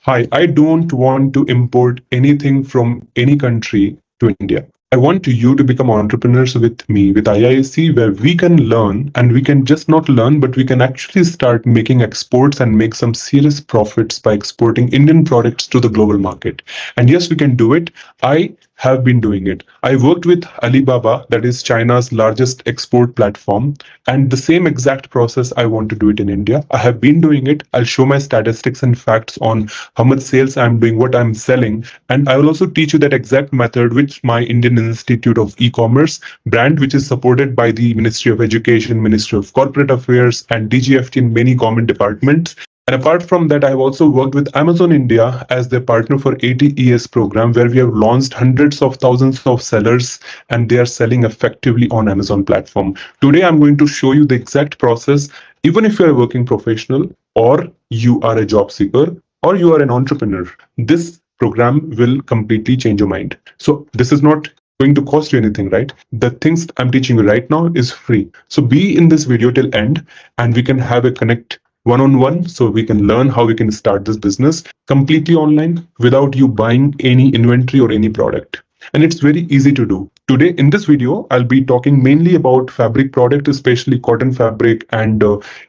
Hi, I don't want to import anything from any country to India. I want you to become entrepreneurs with me, with IIEC, where we can learn and we can just not learn, but we can actually start making exports and make some serious profits by exporting Indian products to the global market. And yes, we can do it. I have been doing it. I worked with Alibaba, that is China's largest export platform, and the same exact process I want to do it in India. I have been doing it. I'll show my statistics and facts on how much sales I'm doing, what I'm selling. And I will also teach you that exact method, which my Indian Institute of eCommerce brand, which is supported by the Ministry of Education, Ministry of Corporate Affairs, and DGFT in many government departments. And apart from that, I've also worked with Amazon India as their partner for IIEC program, where we have launched hundreds of thousands of sellers and they are selling effectively on Amazon platform. Today, I'm going to show you the exact process, even if you're a working professional or you are a job seeker or you are an entrepreneur. This program will completely change your mind. So this is not going to cost you anything, right? The things I'm teaching you right now is free. So be in this video till end and we can have a connect one-on-one so we can learn how we can start this business completely online without you buying any inventory or any product. And it's very easy to do. Today in this video, I'll be talking mainly about fabric product, especially cotton fabric and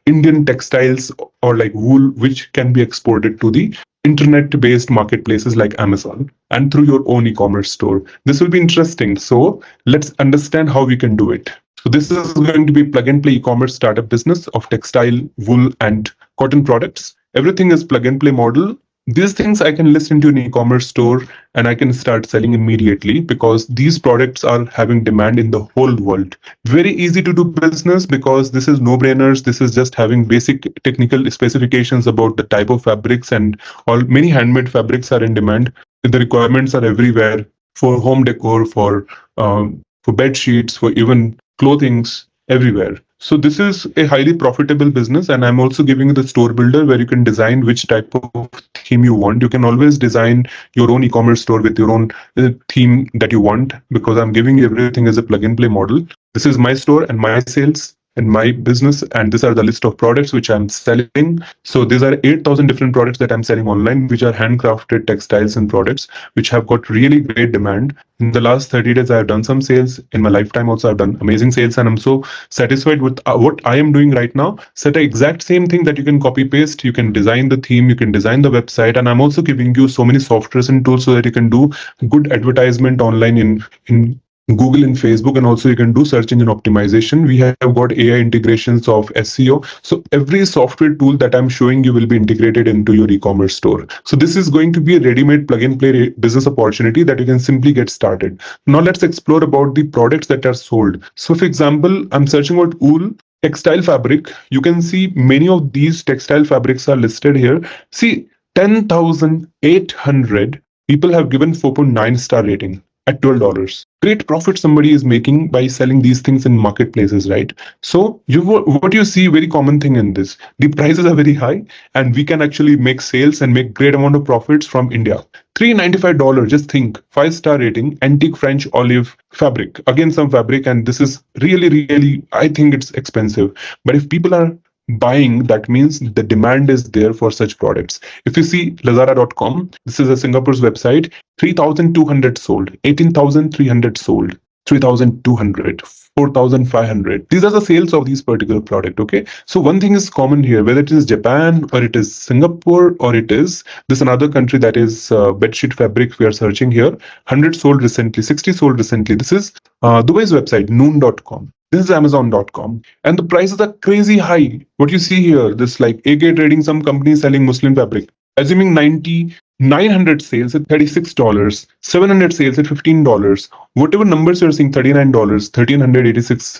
Indian textiles or like wool, which can be exported to the internet-based marketplaces like Amazon and through your own e-commerce store. This will be interesting. So let's understand how we can do it. So this is going to be plug and play e-commerce startup business of textile, wool, and cotton products. Everything is plug and play model. These things I can list into an e-commerce store and I can start selling immediately because these products are having demand in the whole world. Very easy to do business because this is no-brainers. This is just having basic technical specifications about the type of fabrics, and all many handmade fabrics are in demand. The requirements are everywhere for home decor, for bed sheets, for even clothings, everywhere. So this is a highly profitable business, and I'm also giving you the store builder where you can design which type of theme you want. You can always design your own e-commerce store with your own theme that you want, because I'm giving you everything as a plug and play model. This is my store and my sales and my business, and these are the list of products which I'm selling. So these are 8,000 different products that I'm selling online, which are handcrafted textiles and products which have got really great demand. In the last 30 days, I've done some sales. In my lifetime also, I've done amazing sales, and I'm so satisfied with what I am doing right now. Set the exact same thing that you can copy paste. You can design the theme, you can design the website, and I'm also giving you so many softwares and tools so that you can do good advertisement online in Google and Facebook, and also you can do search engine optimization. We have got AI integrations of SEO. So every software tool that I'm showing you will be integrated into your e-commerce store. So this is going to be a ready-made plug-and-play business opportunity that you can simply get started. Now let's explore about the products that are sold. So for example, I'm searching about wool, textile fabric. You can see many of these textile fabrics are listed here. See, 10,800 people have given 4.9 star rating at $12. Great profit somebody is making by selling these things in marketplaces, right? So what you see, very common thing in this, the prices are very high and we can actually make sales and make great amount of profits from India. $395, just think, 5-star rating, antique French olive fabric. Again, some fabric, and this is really, I think it's expensive. But if people are buying, that means the demand is there for such products. If you see Lazada.com, this is a Singapore's website, 3,200 sold, 18,300 sold, 3,200, 4,500. These are the sales of these particular product. Okay, so one thing is common here, whether it is Japan or it is Singapore or it is this another country, that is bedsheet fabric we are searching here. 100 sold recently, 60 sold recently. This is Dubai's website, noon.com. This is Amazon.com, and the prices are crazy high. What you see here, this like AK Trading, some companies selling Muslim fabric, assuming 900 sales at $36, 700 sales at $15, whatever numbers you're seeing, $39, 1,386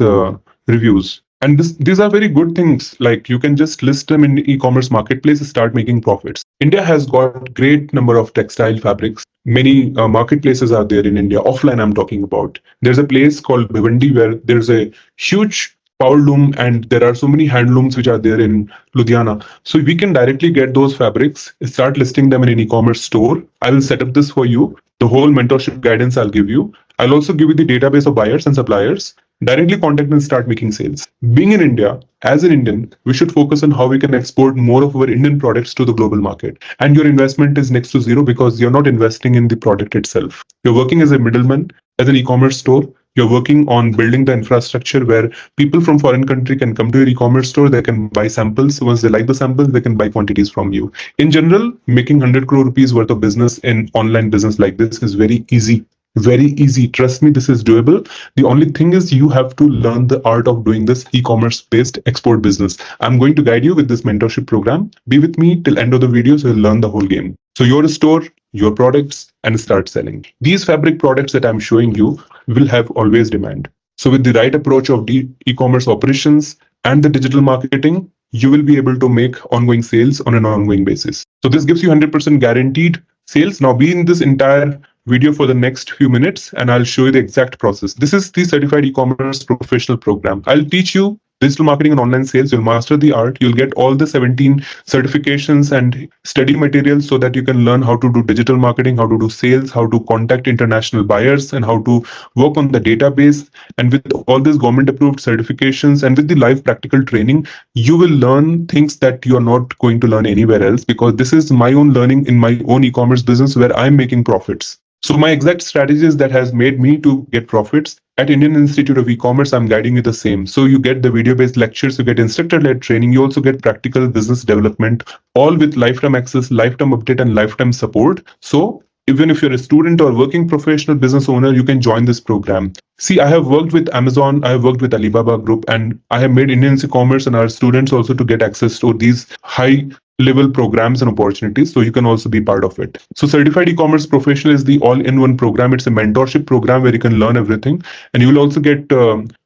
reviews. And these are very good things. Like you can just list them in e-commerce marketplaces, start making profits. India has got great number of textile fabrics. Many marketplaces are there in India. Offline, I'm talking about. There's a place called Bhiwandi where there's a huge power loom, and there are so many handlooms which are there in Ludhiana. So we can directly get those fabrics, start listing them in an e-commerce store. I will set up this for you. The whole mentorship guidance I'll give you. I'll also give you the database of buyers and suppliers. Directly contact and start making sales. Being in India, as an Indian, we should focus on how we can export more of our Indian products to the global market. And your investment is next to zero because you're not investing in the product itself. You're working as a middleman, as an e-commerce store. You're working on building the infrastructure where people from foreign country can come to your e-commerce store. They can buy samples. Once they like the samples, they can buy quantities from you. In general, making 100 crore rupees worth of business in online business like this is very easy. Very easy. Trust me, this is doable. The only thing is you have to learn the art of doing this e-commerce based export business. I'm going to guide you with this mentorship program. Be with me till end of the video so you'll learn the whole game. So your store, your products, and start selling. These fabric products that I'm showing you will have always demand. So with the right approach of the e-commerce operations and the digital marketing, you will be able to make ongoing sales on an ongoing basis. So this gives you 100% guaranteed sales. Now be in this entire video for the next few minutes and I'll show you the exact process. This is the Certified E-Commerce Professional Program. I'll teach you digital marketing and online sales. You'll master the art. You'll get all the 17 certifications and study materials so that you can learn how to do digital marketing, how to do sales, how to contact international buyers, and how to work on the database. And with all these government approved certifications and with the live practical training, you will learn things that you are not going to learn anywhere else, because this is my own learning in my own e-commerce business where I'm making profits. So my exact strategies that has made me to get profits at Indian Institute of E-Commerce, I'm guiding you the same. So you get the video-based lectures, you get instructor-led training, you also get practical business development, all with lifetime access, lifetime update, and lifetime support. So even if you're a student or working professional business owner, you can join this program. See, I have worked with Amazon, I have worked with Alibaba Group, and I have made Indian e-commerce and our students also to get access to these high level programs and opportunities, so you can also be part of it. So Certified E-Commerce Professional is the all-in-one program. It's a mentorship program where you can learn everything, and you will also get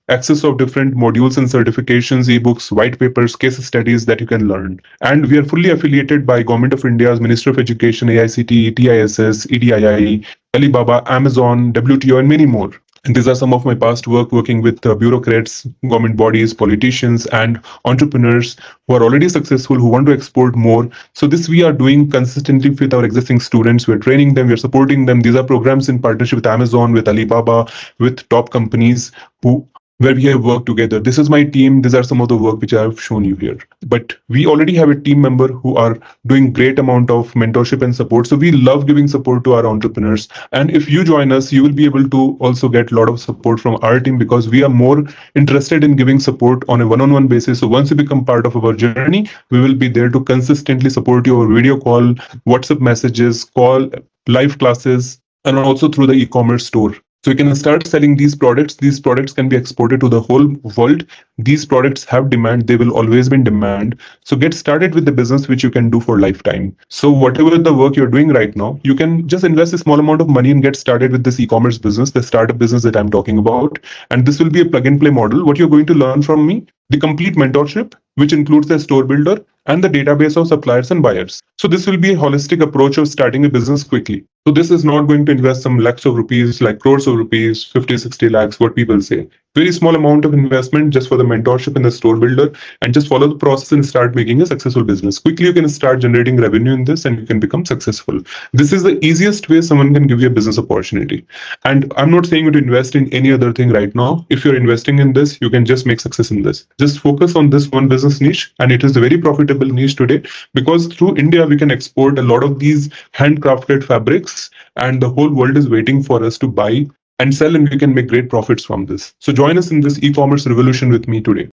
access of different modules and certifications, ebooks, white papers, case studies that you can learn. And we are fully affiliated by Government of India's Ministry of Education, AICTE, TISS, EDII, Alibaba, Amazon, WTO, and many more. And these are some of my past work working with bureaucrats, government bodies, politicians, and entrepreneurs who are already successful, who want to export more. So this we are doing consistently with our existing students. We're training them, we're supporting them. These are programs in partnership with Amazon, with Alibaba, with top companies where we have worked together. This is my team. These are some of the work which I have shown you here. But we already have a team member who are doing great amount of mentorship and support. So we love giving support to our entrepreneurs. And if you join us, you will be able to also get a lot of support from our team, because we are more interested in giving support on a one-on-one basis. So once you become part of our journey, we will be there to consistently support you over video call, WhatsApp messages, call, live classes, and also through the e-commerce store. So you can start selling these products. These products can be exported to the whole world. These products have demand. They will always be in demand. So get started with the business which you can do for lifetime. So whatever the work you're doing right now, you can just invest a small amount of money and get started with this e-commerce business, the startup business that I'm talking about. And this will be a plug and play model. What you're going to learn from me, the complete mentorship, which includes the store builder and the database of suppliers and buyers. So this will be a holistic approach of starting a business quickly. So this is not going to invest some lakhs of rupees, like crores of rupees, 50, 60 lakhs, what people say. Very small amount of investment just for the mentorship and the store builder, and just follow the process and start making a successful business. Quickly, you can start generating revenue in this and you can become successful. This is the easiest way someone can give you a business opportunity. And I'm not saying you to invest in any other thing right now. If you're investing in this, you can just make success in this. Just focus on this one business niche, and it is a very profitable niche today, because through India, we can export a lot of these handcrafted fabrics, and the whole world is waiting for us to buy and sell, and we can make great profits from this. So join us in this e-commerce revolution with me today.